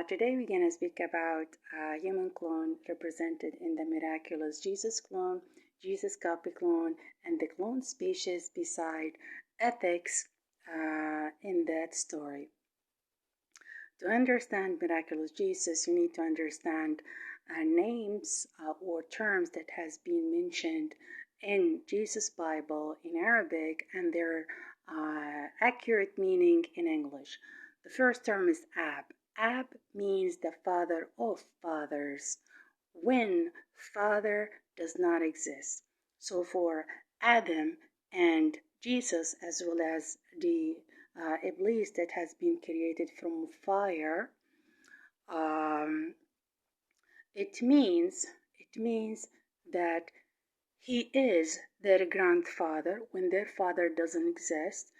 Today we're going to speak about a human clone represented in the miraculous Jesus clone, Jesus copy clone, and the clone species beside ethics in that story. To understand miraculous Jesus, you need to understand names or terms that has been mentioned in Jesus Bible in Arabic and their accurate meaning in English. The first term is Ab. Ab means the father of fathers when father does not exist. So for Adam and Jesus, as well as the Iblis that has been created from fire, it means that he is their grandfather when their father doesn't exist,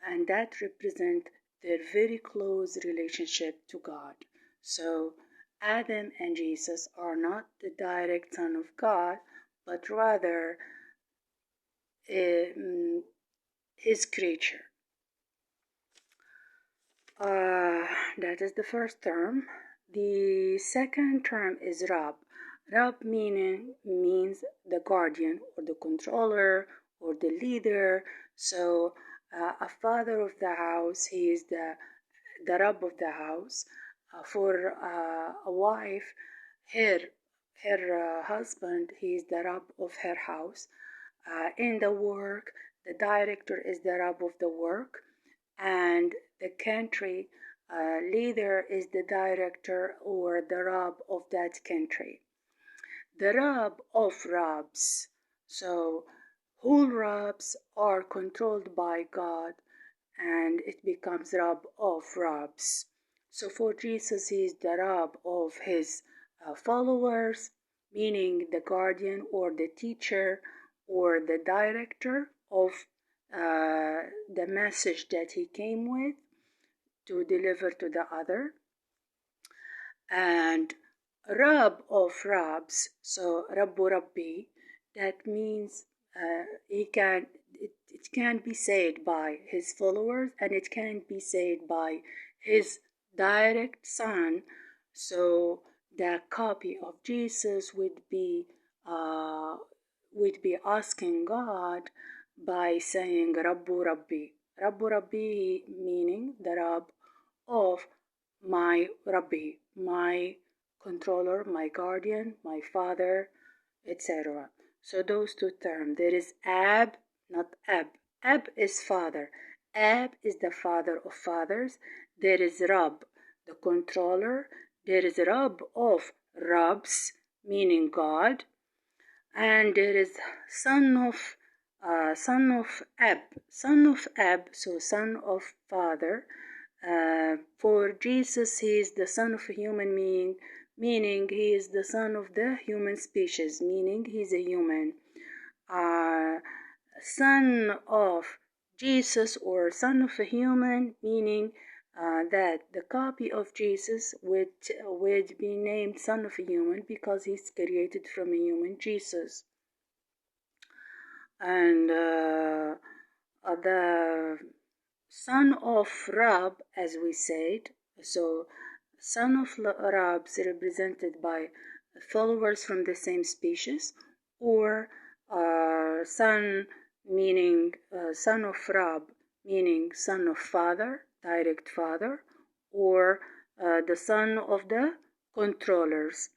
and that represents their very close relationship to God. So Adam and Jesus are not the direct son of God, but rather his creature. That is the first term. The second term is Rab. Rab means the guardian or the controller or the leader. So a father of the house, he is the Rab of the house. For a wife, her husband, he is the Rab of her house. In the work, the director is the Rab of the work, and the country leader is the director or the Rab of that country. The Rab of Rabs. So whole Rabs are controlled by God, and it becomes Rab of Rabs. So for Jesus, he is the Rab of his followers, meaning the guardian or the teacher or the director of the message that he came with to deliver to the other. And Rab of Rabs, so rabbi, that means it can be said by his followers, and it can be said by his direct son. So the copy of Jesus would be asking God by saying rabbi. Rabbi meaning the Rab of my rabbi, my controller, my guardian, my father, etc. So those two terms. There is Ab, not Ab. Ab is father. Ab is the father of fathers. There is Rab, the controller. There is Rab of Rabs, meaning God. And there is son of Ab, so son of father. For Jesus, he is the son of a human being, meaning he is the son of the human species, meaning he is a human. Son of Jesus or son of a human, meaning that the copy of Jesus would be named son of a human because he's created from a human, Jesus. And the son of Rab, as we said, so son of Rabs represented by followers from the same species, or son meaning son of Rab meaning son of father, direct father, or the son of the controllers,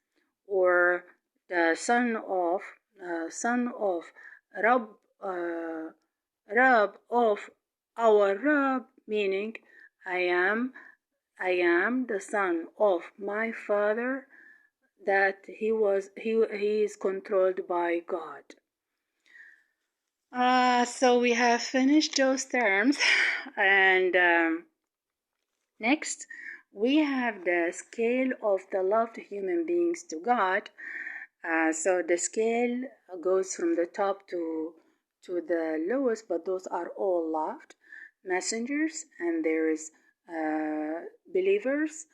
or the son of Rab, Rab of our Rab, meaning I am the son of my father, that he is controlled by God. So we have finished those terms, and next we have the scale of the loved human beings to God. So the scale goes from the top to the lowest, but those are all loved messengers, and there is believers,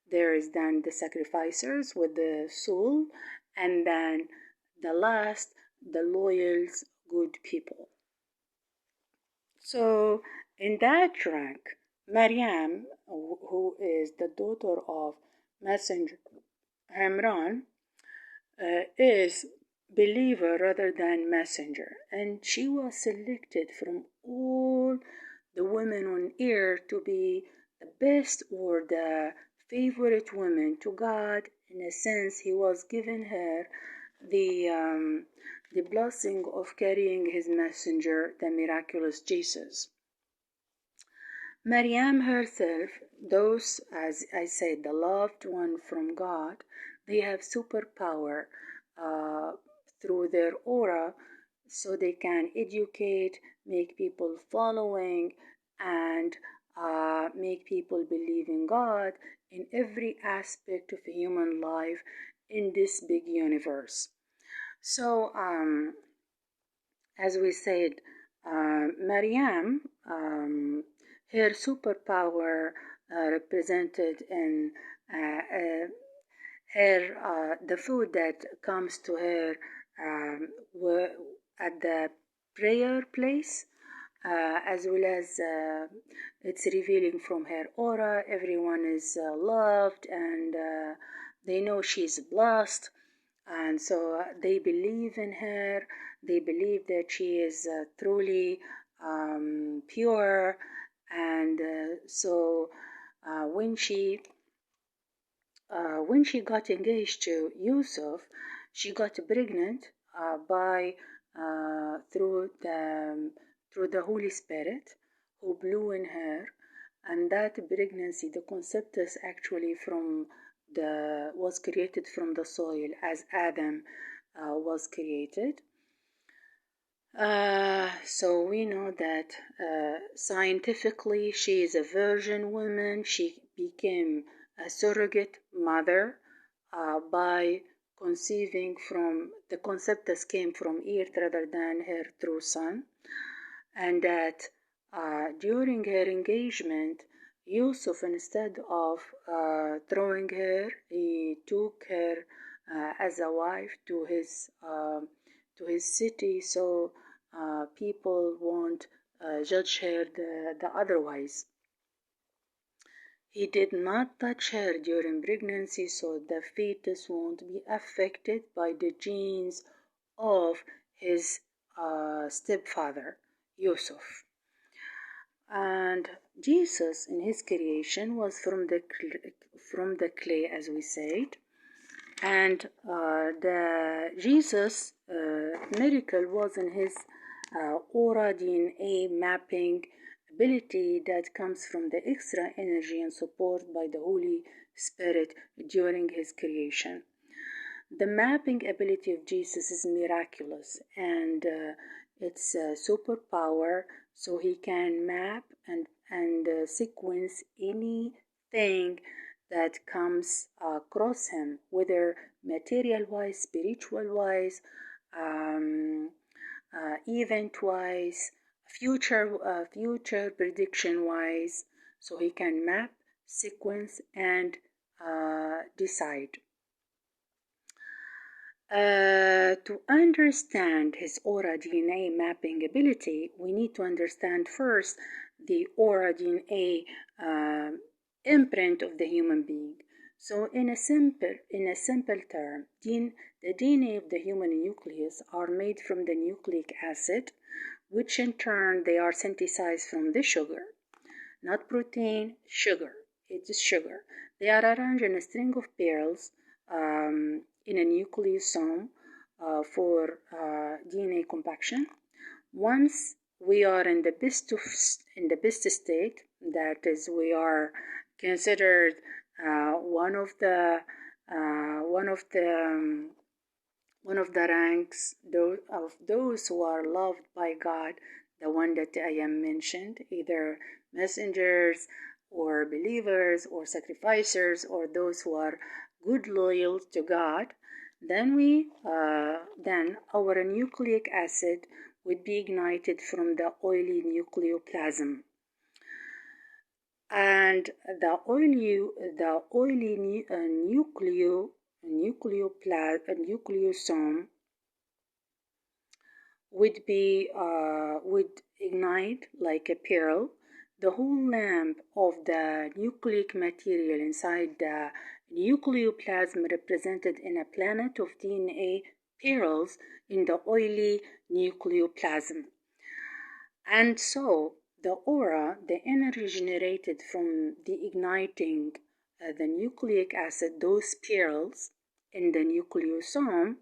there is then the sacrificers with the soul, and then the last, the loyals, good people. So in that rank, Maryam, who is the daughter of messenger, Imran, is believer rather than messenger, and she was selected from all the women on earth to be the best or the favorite woman to God. In a sense, he was giving her the blessing of carrying his messenger, the miraculous Jesus. Maryam herself, those, as I said, the loved one from God, they have superpower uh, through their aura, so they can educate, make people following, and make people believe in God in every aspect of human life in this big universe. So, as we said, Maryam, her superpower represented in the food that comes to her at the prayer place, as well as it's revealing from her aura. Everyone is loved, and they know she's blessed, and so they believe in her. They believe that she is truly pure, and so when she got engaged to Yusuf, she got pregnant by through the Holy Spirit, who blew in her, and that pregnancy, the concept is actually was created from the soil, as Adam was created. So we know that scientifically she is a virgin woman. She became a surrogate mother by conceiving from the concept that came from earth rather than her true son, and that during her engagement, Yusuf, instead of throwing her, he took her as a wife to his city, so people won't judge her the otherwise. He did not touch her during pregnancy, so the fetus won't be affected by the genes of his stepfather, Yusuf. And Jesus, in his creation, was from the clay, as we said. And the Jesus miracle was in his aura DNA mapping ability that comes from the extra energy and support by the Holy Spirit during his creation. The mapping ability of Jesus is miraculous, and it's a superpower, so he can map and sequence anything that comes across him, whether material-wise, spiritual-wise, event-wise, future prediction-wise. So he can map, sequence, and decide. To understand his aura DNA mapping ability, we need to understand first the aura DNA imprint of the human being. So in a simple term, the DNA of the human nucleus are made from the nucleic acid, which in turn they are synthesized from the sugar. Not protein, sugar. It is sugar. They are arranged in a string of pearls in a nucleosome for DNA compaction. Once we are in the best state, that is, we are considered one of the ranks of those who are loved by God, the one that I am mentioned, either messengers or believers or sacrificers or those who are good, loyal to God. Then our nucleic acid would be ignited from the oily nucleoplasm, and the oily nucleosome would ignite like a pearl, the whole lamp of the nucleic material inside the nucleoplasm represented in a planet of DNA pearls in the oily nucleoplasm. And so the aura, the energy generated from the igniting the nucleic acid, those pearls in the nucleosome,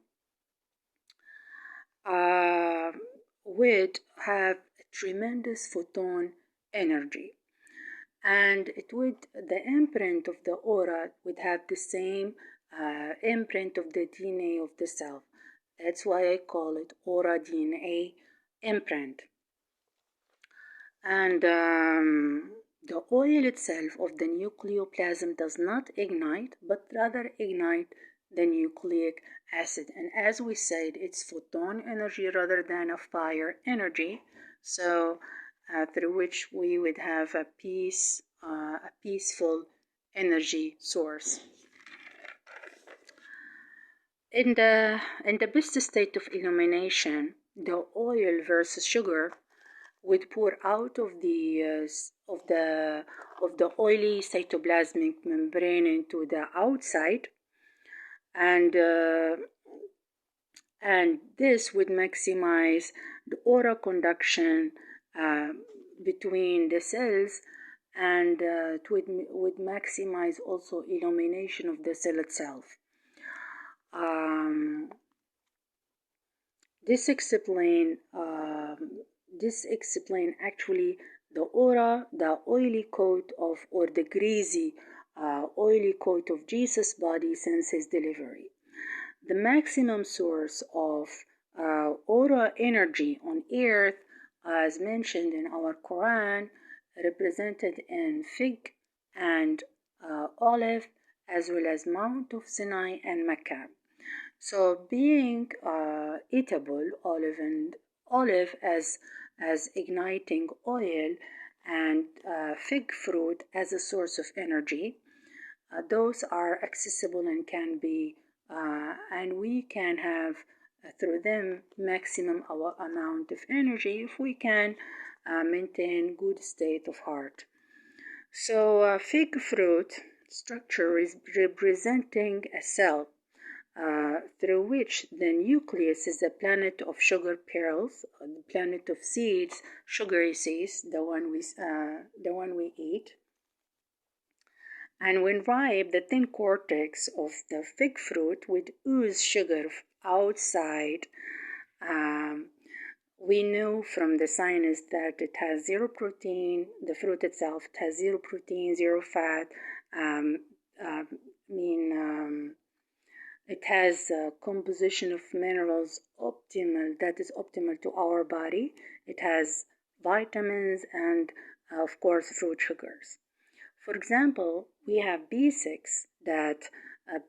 would have a tremendous photon energy, and the imprint of the aura would have the same imprint of the DNA of the cell. That's why I call it aura DNA imprint. And the oil itself of the nucleoplasm does not ignite, but rather ignite the nucleic acid. And as we said, it's photon energy rather than a fire energy. So through which we would have a peaceful energy source. In the best state of illumination, the oil versus sugar would pour out of the oily cytoplasmic membrane into the outside, and this would maximize the aura conduction between the cells, and it would maximize also illumination of the cell itself. This explains actually the aura, the oily coat of, or the greasy oily coat of Jesus' body since his delivery. The maximum source of aura energy on earth, as mentioned in our Quran, represented in fig and olive, as well as Mount of Sinai and Mecca. So being eatable, olive as igniting oil, and fig fruit as a source of energy, those are accessible and can be and we can have through them maximum amount of energy if we can maintain good state of heart. So fig fruit structure is representing a cell through which the nucleus is a planet of sugar pearls, the planet of seeds, sugary seeds, the one we eat. And when ripe, the thin cortex of the fig fruit would ooze sugar outside. We know from the science that it has zero protein. The fruit itself has zero protein, zero fat. It has a composition of minerals that is optimal to our body. It has vitamins and, of course, fruit sugars. For example, we have B6 that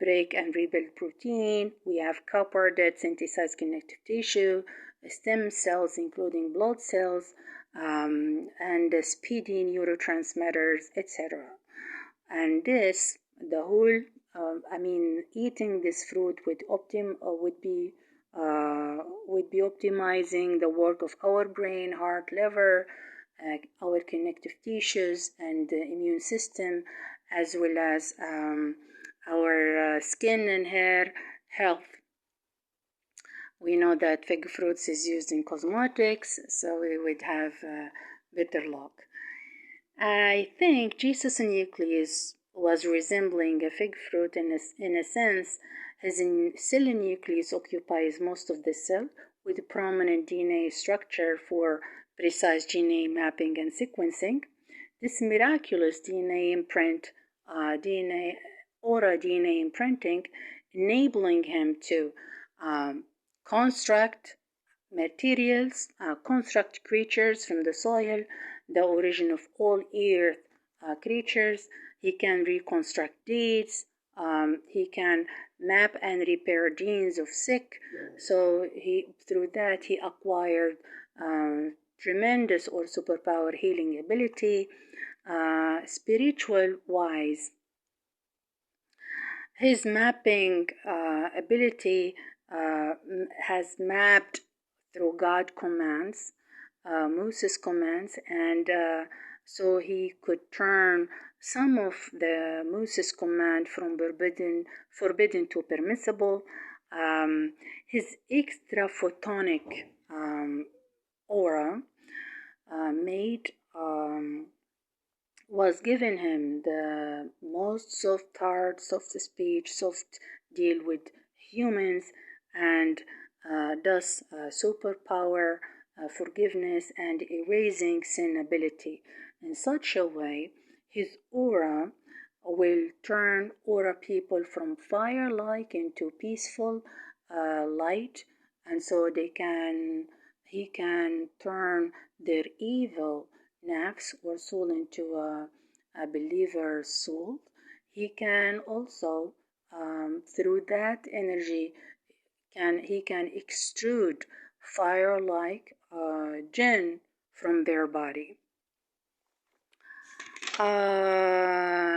break and rebuild protein. We have copper that synthesize connective tissue, stem cells including blood cells, and speedy neurotransmitters, etc. And this, the whole, eating this fruit would be optimizing the work of our brain, heart, liver, our connective tissues and the immune system, as well as our skin and hair health. We know that fig fruits is used in cosmetics, so we would have better luck. I think Jesus' nucleus was resembling a fig fruit in a sense. His cell nucleus occupies most of the cell, with a prominent DNA structure for precise DNA mapping and sequencing. This miraculous DNA imprint, aura DNA imprinting, enabling him to construct materials, construct creatures from the soil, the origin of all earth creatures. He can reconstruct deeds. He can map and repair genes of sick. So through that he acquired tremendous or superpower healing ability. Spiritual wise, his mapping ability has mapped through God commands, Moses commands, and so he could turn some of the Moses' command from forbidden to permissible. His extra photonic aura was giving him the most soft heart, soft speech, soft deal with humans, and thus superpower, forgiveness, and erasing sin ability. In such a way, his aura will turn aura people from fire-like into peaceful light, and so he can turn their evil nafs or soul into a believer's soul. He can also, through that energy, he can extrude fire-like jinn from their body.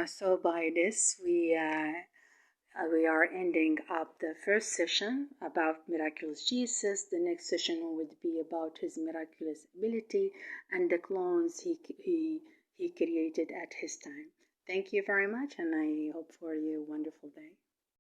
So by this we are ending up the first session about miraculous Jesus. The next session would be about his miraculous ability and the clones he created at his time. Thank you very much, and I hope for you a wonderful day.